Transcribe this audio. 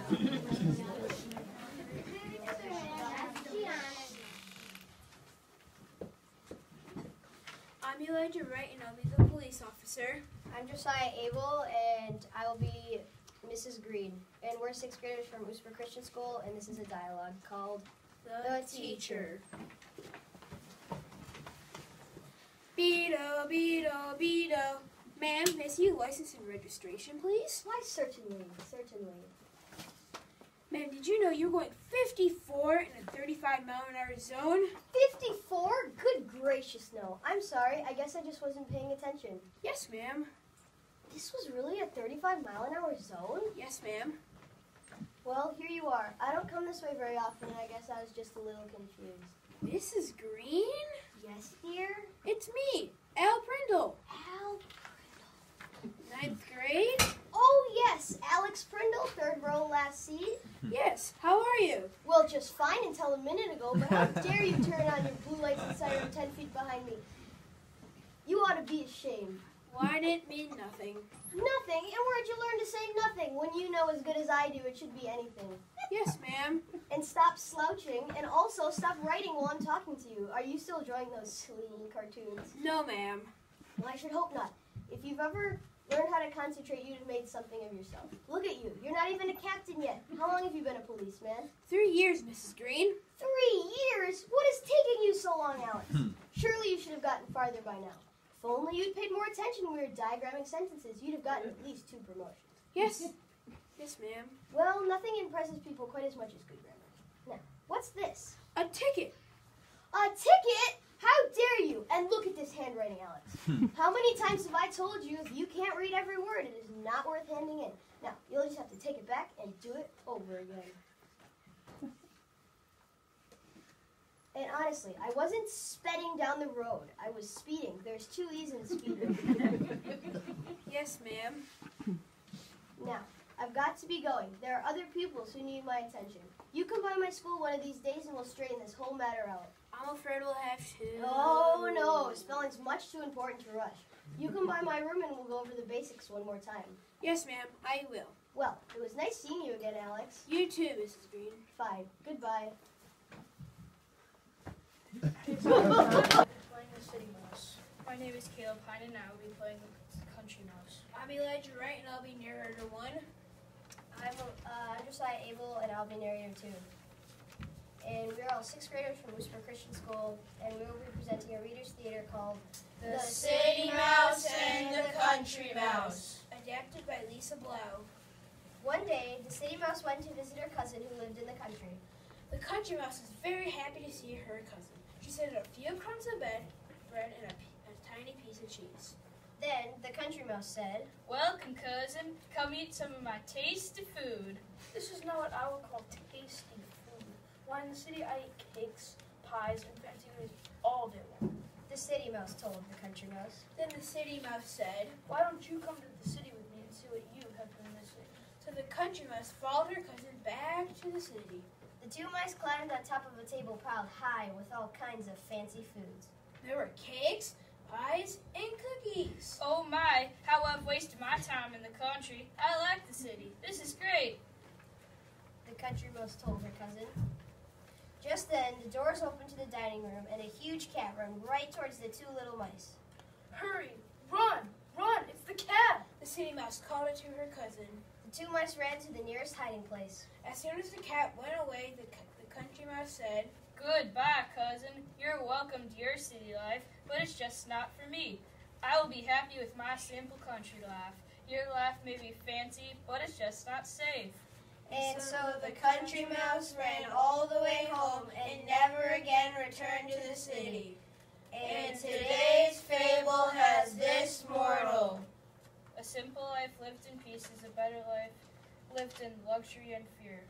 I'm Elijah Wright, and I'll be the police officer. I'm Josiah Abel, and I will be Mrs. Green. And we're 6th graders from Usper Christian School, and this is a dialogue called The Teacher. Beto, Beto, Beto. Ma'am, may I see your license and registration, please? Why, certainly, certainly. Ma'am, did you know you're going 54 in a 35-mile-an-hour zone? 54? Good gracious, no. I'm sorry, I guess I just wasn't paying attention. Yes, ma'am. This was really a 35-mile-an-hour zone? Yes, ma'am. Well, here you are. I don't come this way very often, and I guess I was just a little confused. Mrs. Green? Yes, dear? It's me, Al Prindle. Al Prindle. 9th grade? Oh, yes, Alex Prindle, 3rd row, last seat. Yes, how are you? Well, just fine until a minute ago, but how dare you turn on your blue lights and siren 10 feet behind me? You ought to be ashamed. Well, I didn't mean nothing. Nothing? And where'd you learn to say nothing? When you know as good as I do, it should be anything. Yes, ma'am. And stop slouching, and also stop writing while I'm talking to you. Are you still drawing those silly cartoons? No, ma'am. Well, I should hope not. If you've ever learned how to concentrate, you'd have made something of yourself. Look at you. You're not even a captain yet. How long have you been a policeman? 3 years, Mrs. Green. 3 years? What is taking you so long, Alex? Surely you should have gotten farther by now. If only you'd paid more attention when we were diagramming sentences, you'd have gotten at least 2 promotions. Yes. Yes, ma'am. Well, nothing impresses people quite as much as good grammar. Now, what's this? A ticket. A ticket? How dare you? And look at this handwriting, Alex. How many times have I told you if you can't read every word, it is not worth handing in? Now, you'll just have to take it back and do it over again. And honestly, I wasn't speeding down the road. I was speeding. There's 2 E's in speeding. Yes, ma'am. Now, I've got to be going. There are other pupils who need my attention. You come by my school one of these days and we'll straighten this whole matter out. I'm afraid we'll have to. Oh, no. Spelling's much too important to rush. You come by my room and we'll go over the basics one more time. Yes, ma'am, I will. Well, it was nice seeing you again, Alex. You too, Mrs. Green. Fine. Goodbye. Playing the City Mouse. My name is Caleb Hine, and I will be playing the Country Mouse. I'm Elijah Wright, and I'll be narrator 1. I'm Josiah Abel, and I'll be narrator 2. And we're all 6th graders from Usper Christian School, and we will be presenting a reader's theater called The City Mouse and the Country Mouse. Adapted by Lisa Blau. One day, the City Mouse went to visit her cousin who lived in the country. The Country Mouse was very happy to see her cousin. She set out a few crumbs of bread and a tiny piece of cheese. Then the Country Mouse said, Welcome, cousin. Come eat some of my tasty food. This is not what I would call tasty food. Why, in the city I eat cakes, pies, and fancy foods all day long. The City Mouse told the Country Mouse. Then the City Mouse said, Why don't you come to the city with me and see what you have been missing? So the Country Mouse followed her cousin back to the city. The 2 mice climbed on top of a table piled high with all kinds of fancy foods. There were cakes, pies, and cookies. Oh my, how I've wasted my time in the country. I like the city. This is great. The Country Mouse told her cousin. Just then, the doors opened to the dining room, and a huge cat ran right towards the 2 little mice. Hurry, run, run, it's the cat. The City Mouse called it to her cousin. The 2 mice ran to the nearest hiding place. As soon as the cat went away, the Country Mouse said, Goodbye, cousin. You're welcome to your city life, but it's just not for me. I will be happy with my simple country life. Your life may be fancy, but it's just not safe. And so the Country Mouse ran all the way home and never again returned to the city. And today's fable has this moral. A simple life lived in peace is a better life lived in luxury and fear.